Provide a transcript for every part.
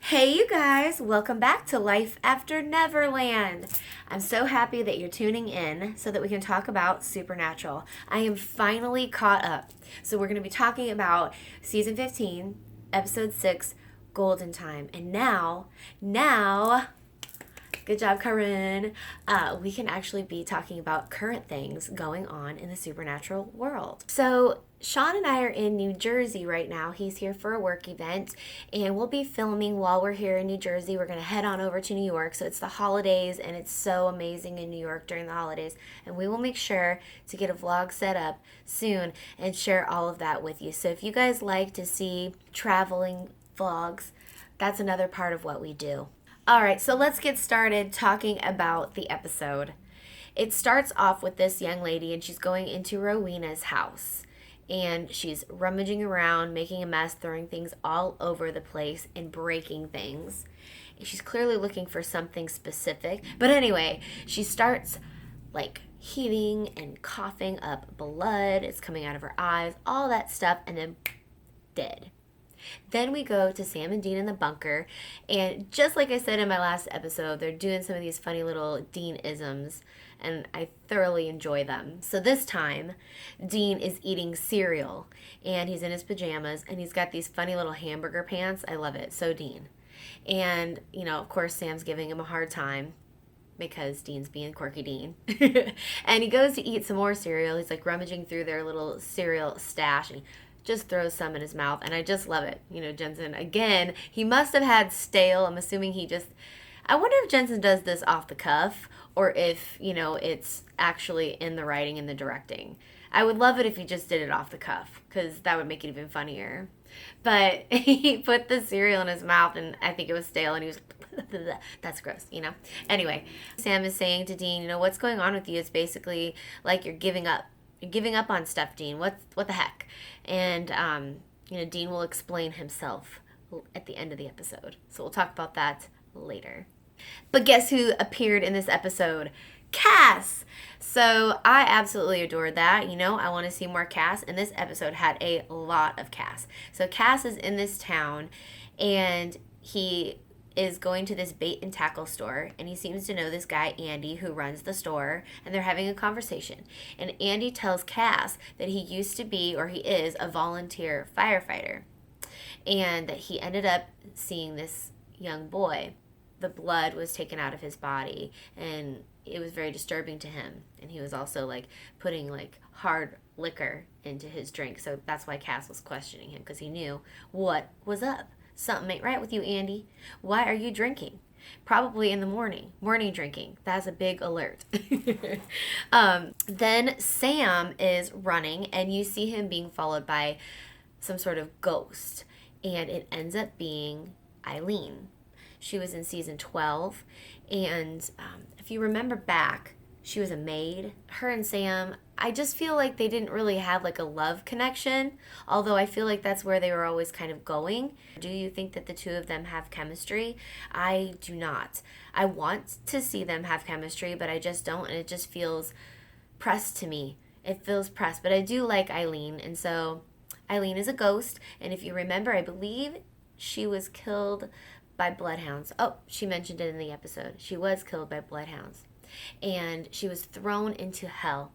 Hey, you guys, welcome back to Life After Neverland. I'm so happy that you're tuning in so that we can talk about Supernatural. I am finally caught up. So, we're going to be talking about season 15, episode 6, Golden Time. And now, good job, Corinne. We can actually be talking about current things going on in the supernatural world. So, Sean and I are in New Jersey right now. He's here for a work event, and we'll be filming while we're here in New Jersey. We're going to head on over to New York. So, it's the holidays, and it's so amazing in New York during the holidays. And we will make sure to get a vlog set up soon and share all of that with you. So, if you guys like to see traveling vlogs, that's another part of what we do. All right, so let's get started talking about the episode. It starts off with this young lady, and she's going into Rowena's house. And she's rummaging around, making a mess, throwing things all over the place, and breaking things. And she's clearly looking for something specific. But anyway, she starts like heaving and coughing up blood. It's coming out of her eyes, all that stuff, and then dead. Then we go to Sam and Dean in the bunker, and just like I said in my last episode, they're doing some of these funny little Dean-isms, and I thoroughly enjoy them. So this time, Dean is eating cereal, and he's in his pajamas, and he's got these funny little hamburger pants. I love it. So Dean. And, of course, Sam's giving him a hard time because Dean's being quirky Dean. And he goes to eat some more cereal. He's like rummaging through their little cereal stash, and he just throws some in his mouth, and I just love it. Jensen, again, he must have had stale. I'm assuming I wonder if Jensen does this off the cuff or if, it's actually in the writing and the directing. I would love it if he just did it off the cuff because that would make it even funnier. But he put the cereal in his mouth, and I think it was stale, and he was that's gross, Anyway, Sam is saying to Dean, what's going on with you? It's basically like you're giving up. You're giving up on stuff, Dean. What the heck? And, Dean will explain himself at the end of the episode. So we'll talk about that later. But guess who appeared in this episode? Cass. So I absolutely adored that. I want to see more Cass. And this episode had a lot of Cass. So Cass is in this town, and he is going to this bait and tackle store, and he seems to know this guy Andy who runs the store, and they're having a conversation. And Andy tells Cass that he used to be, or he is, a volunteer firefighter, and that he ended up seeing this young boy. The blood was taken out of his body, and it was very disturbing to him. And he was also putting hard liquor into his drink, so that's why Cass was questioning him, because he knew what was up. Something ain't right with you, Andy. Why are you drinking? Probably in the morning. Morning drinking. That's a big alert. Then Sam is running, and you see him being followed by some sort of ghost. And it ends up being Eileen. She was in season 12. And if you remember back, she was a maid. Her and Sam, I just feel like they didn't really have a love connection, although I feel like that's where they were always kind of going. Do you think that the two of them have chemistry? I do not. I want to see them have chemistry, but I just don't, and it just feels pressed to me. It feels pressed, but I do like Eileen, and so Eileen is a ghost, and if you remember, I believe she was killed by bloodhounds. Oh, she mentioned it in the episode. She was killed by bloodhounds. And she was thrown into hell.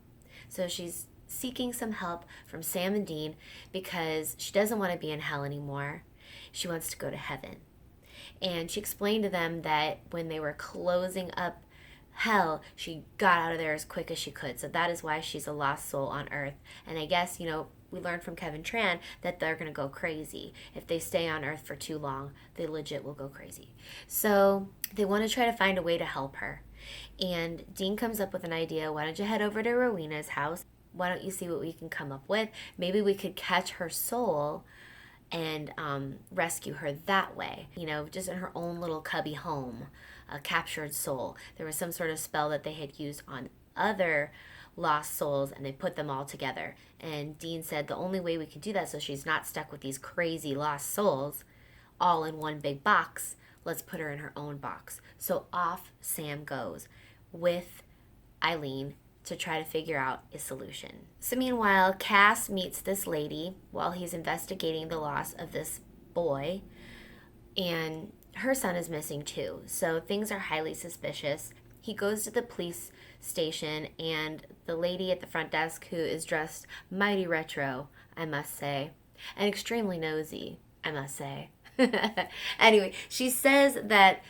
So she's seeking some help from Sam and Dean because she doesn't want to be in hell anymore. She wants to go to heaven. And she explained to them that when they were closing up hell, she got out of there as quick as she could. So that is why she's a lost soul on earth. And I guess, we learned from Kevin Tran that they're going to go crazy. If they stay on earth for too long, they legit will go crazy. So they want to try to find a way to help her. And Dean comes up with an idea. Why don't you head over to Rowena's house? Why don't you see what we can come up with? Maybe we could catch her soul and rescue her that way. Just in her own little cubby home, a captured soul. There was some sort of spell that they had used on other lost souls, and they put them all together. And Dean said the only way we can do that so she's not stuck with these crazy lost souls all in one big box, let's put her in her own box. So off Sam goes with Eileen to try to figure out a solution. So meanwhile, Cass meets this lady while he's investigating the loss of this boy, and her son is missing too, so things are highly suspicious. He goes to the police station, and the lady at the front desk, who is dressed mighty retro, I must say, and extremely nosy, I must say. Anyway, she says that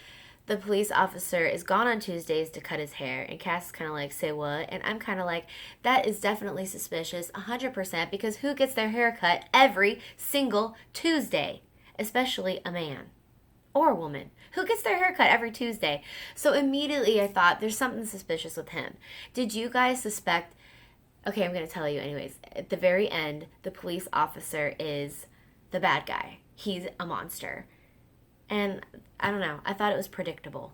the police officer is gone on Tuesdays to cut his hair, and Cass is kind of like, say what? And I'm kind of like, that is definitely suspicious, 100%, because who gets their hair cut every single Tuesday? Especially a man or a woman. Who gets their hair cut every Tuesday? So immediately I thought, there's something suspicious with him. Did you guys suspect? Okay, I'm going to tell you anyways. At the very end, the police officer is the bad guy. He's a monster. And I don't know. I thought it was predictable.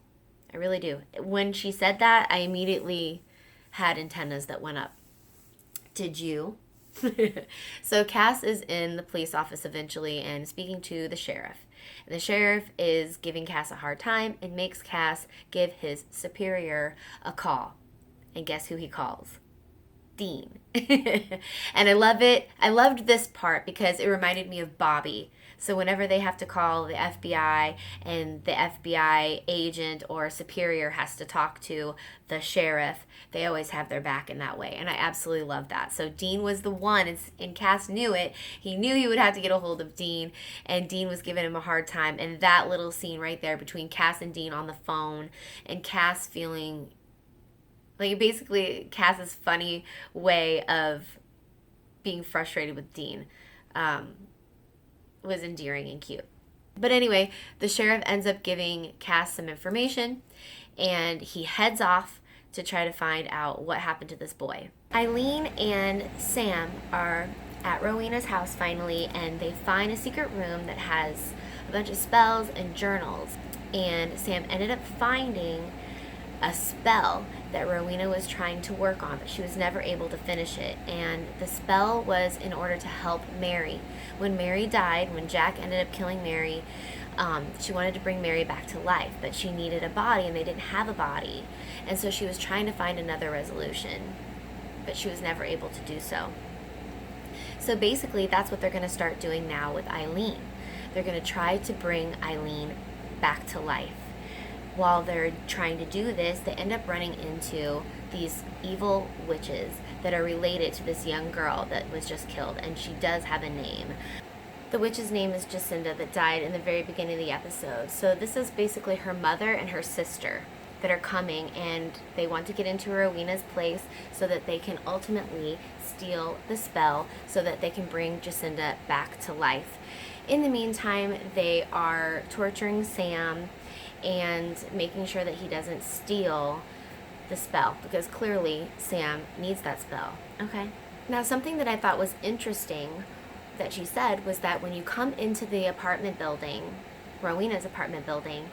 I really do. When she said that, I immediately had antennas that went up. Did you? So Cass is in the police office eventually and speaking to the sheriff. And the sheriff is giving Cass a hard time and makes Cass give his superior a call. And guess who he calls? Dean. And I love it. I loved this part because it reminded me of Bobby. So whenever they have to call the FBI and the FBI agent or superior has to talk to the sheriff, they always have their back in that way. And I absolutely love that. So Dean was the one, and Cass knew it. He knew he would have to get a hold of Dean, and Dean was giving him a hard time. And that little scene right there between Cass and Dean on the phone, and Cass feeling like basically Cass's funny way of being frustrated with Dean was endearing and cute. But anyway, the sheriff ends up giving Cass some information, and he heads off to try to find out what happened to this boy. Eileen and Sam are at Rowena's house finally, and they find a secret room that has a bunch of spells and journals. And Sam ended up finding a spell that Rowena was trying to work on, but she was never able to finish it. And the spell was in order to help Mary. When Mary died, when Jack ended up killing Mary, she wanted to bring Mary back to life, but she needed a body, and they didn't have a body. And so she was trying to find another resolution, but she was never able to do so. So basically, that's what they're going to start doing now with Eileen. They're going to try to bring Eileen back to life. While they're trying to do this, they end up running into these evil witches that are related to this young girl that was just killed, and she does have a name. The witch's name is Jacinda, that died in the very beginning of the episode. So this is basically her mother and her sister that are coming, and they want to get into Rowena's place so that they can ultimately steal the spell so that they can bring Jacinda back to life. In the meantime, they are torturing Sam and making sure that he doesn't steal the spell, because clearly Sam needs that spell. Okay. Now, something that I thought was interesting that she said was that when you come into the apartment building, Rowena's apartment building,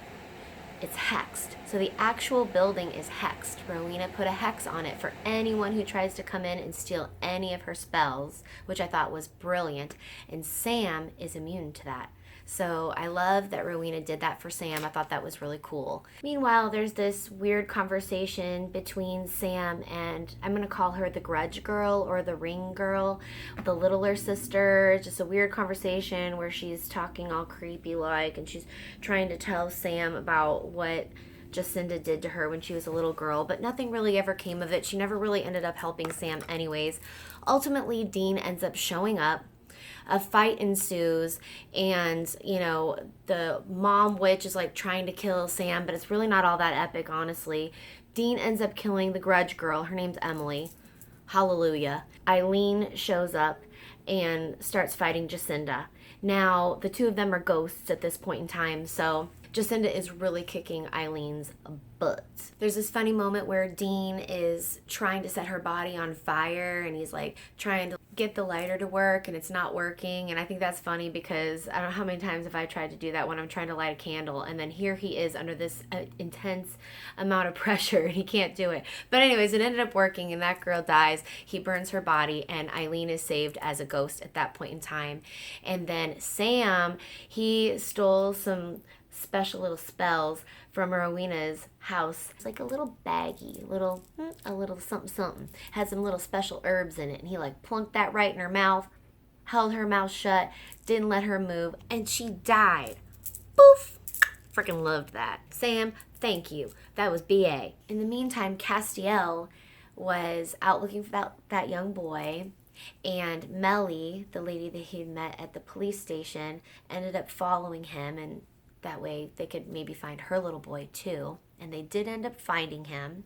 it's hexed. So the actual building is hexed. Rowena put a hex on it for anyone who tries to come in and steal any of her spells, which I thought was brilliant. And Sam is immune to that. So I love that Rowena did that for Sam. I thought that was really cool. Meanwhile, there's this weird conversation between Sam and, I'm going to call her the grudge girl or the ring girl, the littler sister. Just a weird conversation where she's talking all creepy like, and she's trying to tell Sam about what Jacinda did to her when she was a little girl, but nothing really ever came of it. She never really ended up helping Sam anyways. Ultimately, Dean ends up showing up. A fight ensues, and the mom witch is like trying to kill Sam, but it's really not all that epic, honestly. Dean ends up killing the grudge girl. Her name's Emily. Hallelujah. Eileen shows up and starts fighting Jacinda. Now, the two of them are ghosts at this point in time, so Jacinda is really kicking Eileen's butt. There's this funny moment where Dean is trying to set her body on fire, and he's like trying to get the lighter to work, and it's not working. And I think that's funny because I don't know how many times have I tried to do that when I'm trying to light a candle, and then here he is under this intense amount of pressure and he can't do it. But anyways, it ended up working, and that girl dies. He burns her body, and Eileen is saved as a ghost at that point in time. And then Sam, he stole some special little spells from Rowena's house. It's like a little baggie, a little something. Had some little special herbs in it, and he like plunked that right in her mouth, held her mouth shut, didn't let her move, and she died. Poof! Freaking loved that. Sam, thank you. That was BA. In the meantime, Castiel was out looking for that young boy, and Melly, the lady that he had met at the police station, ended up following him, and that way they could maybe find her little boy too. And they did end up finding him.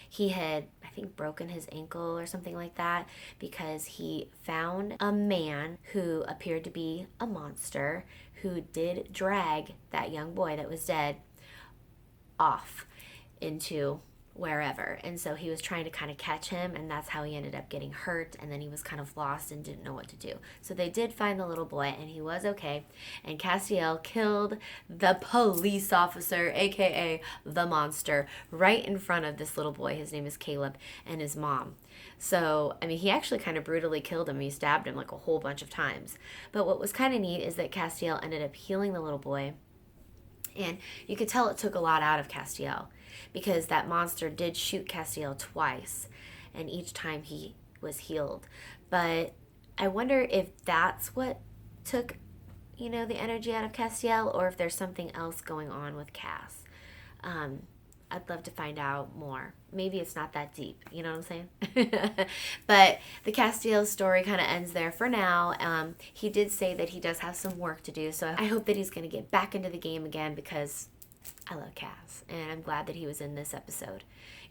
He had, I think, broken his ankle or something like that because he found a man who appeared to be a monster who did drag that young boy that was dead off into wherever. And so he was trying to kind of catch him, and that's how he ended up getting hurt, and then he was kind of lost and didn't know what to do. So they did find the little boy, and he was okay. And Castiel killed the police officer, aka the monster, right in front of this little boy. His name is Caleb, and his mom. So, I mean, he actually kind of brutally killed him. He stabbed him like a whole bunch of times. But what was kind of neat is that Castiel ended up healing the little boy. And you could tell it took a lot out of Castiel because that monster did shoot Castiel twice, and each time he was healed. But I wonder if that's what took, the energy out of Castiel, or if there's something else going on with Cass. I'd love to find out more. Maybe it's not that deep, you know what I'm saying? But the Castiel story kind of ends there for now. He did say that he does have some work to do, so I hope that he's going to get back into the game again because I love Cass, and I'm glad that he was in this episode.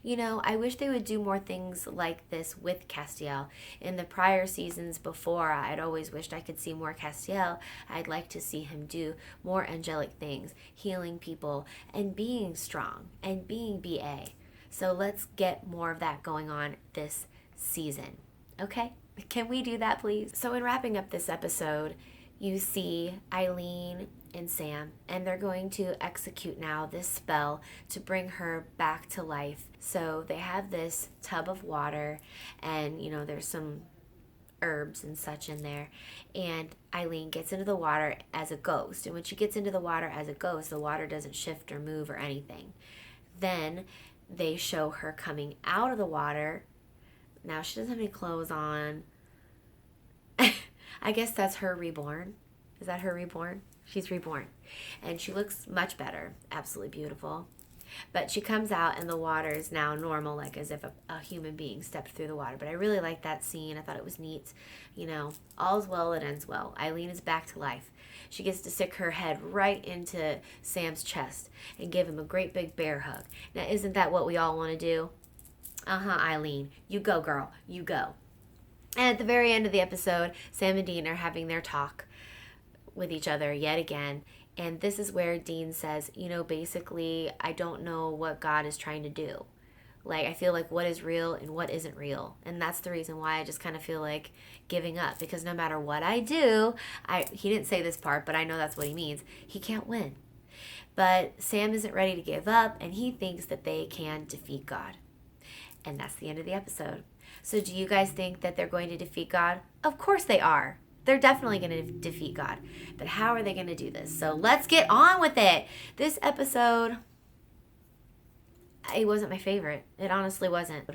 I wish they would do more things like this with Castiel. In the prior seasons before, I'd always wished I could see more Castiel. I'd like to see him do more angelic things, healing people, and being strong, and being BA. So let's get more of that going on this season. Okay? Can we do that, please? So in wrapping up this episode, you see Eileen and Sam, and they're going to execute now this spell to bring her back to life. So they have this tub of water, and there's some herbs and such in there, and Eileen gets into the water as a ghost, and when she gets into the water as a ghost, the water doesn't shift or move or anything. Then they show her coming out of the water. Now she doesn't have any clothes on. I guess that's her reborn. Is that her reborn? She's reborn. And she looks much better. Absolutely beautiful. But she comes out and the water is now normal, like as if a human being stepped through the water. But I really liked that scene. I thought it was neat. All's well that ends well. Eileen is back to life. She gets to stick her head right into Sam's chest and give him a great big bear hug. Now, isn't that what we all want to do? Eileen. You go, girl. You go. And at the very end of the episode, Sam and Dean are having their talk with each other yet again. And this is where Dean says, basically, I don't know what God is trying to do. Like, I feel like what is real and what isn't real. And that's the reason why I just kind of feel like giving up. Because no matter what I do, he didn't say this part, but I know that's what he means. He can't win. But Sam isn't ready to give up, and he thinks that they can defeat God. And that's the end of the episode. So do you guys think that they're going to defeat God? Of course they are. They're definitely going to defeat God. But how are they going to do this? So let's get on with it. This episode, it wasn't my favorite. It honestly wasn't.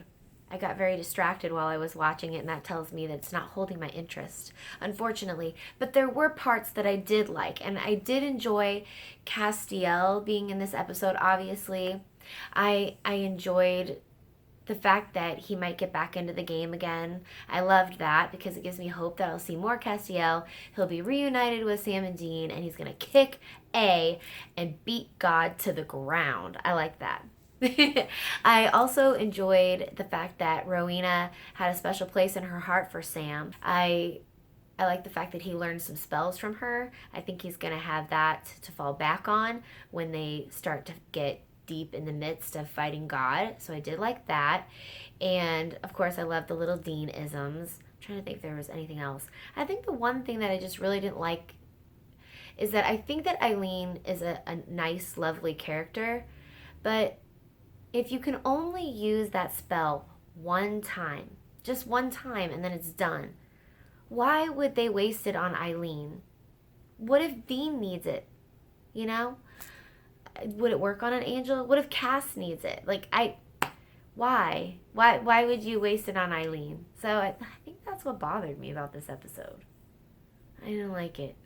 I got very distracted while I was watching it, and that tells me that it's not holding my interest, unfortunately. But there were parts that I did like, and I did enjoy Castiel being in this episode, obviously. I enjoyed the fact that he might get back into the game again. I loved that because it gives me hope that I'll see more Castiel. He'll be reunited with Sam and Dean, and he's going to kick A and beat God to the ground. I like that. I also enjoyed the fact that Rowena had a special place in her heart for Sam. I like the fact that he learned some spells from her. I think he's going to have that to fall back on when they start to get deep in the midst of fighting God. So I did like that. And of course, I love the little Dean-isms. I'm trying to think if there was anything else. I think the one thing that I just really didn't like is that I think that Eileen is a nice, lovely character. But if you can only use that spell one time, just one time, and then it's done, why would they waste it on Eileen? What if Dean needs it? Would it work on an angel? What if Cass needs it? Why? Why would you waste it on Eileen? So I think that's what bothered me about this episode. I didn't like it.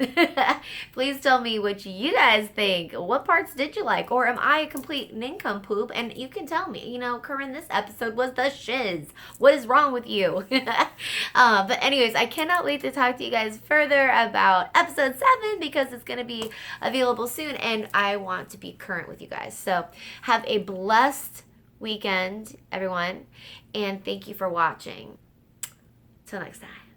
Please tell me what you guys think. What parts did you like? Or am I a complete nincompoop? And you can tell me, Corinne, this episode was the shiz. What is wrong with you? But anyways, I cannot wait to talk to you guys further about episode 7 because it's going to be available soon and I want to be current with you guys. So have a blessed weekend, everyone. And thank you for watching. Till next time.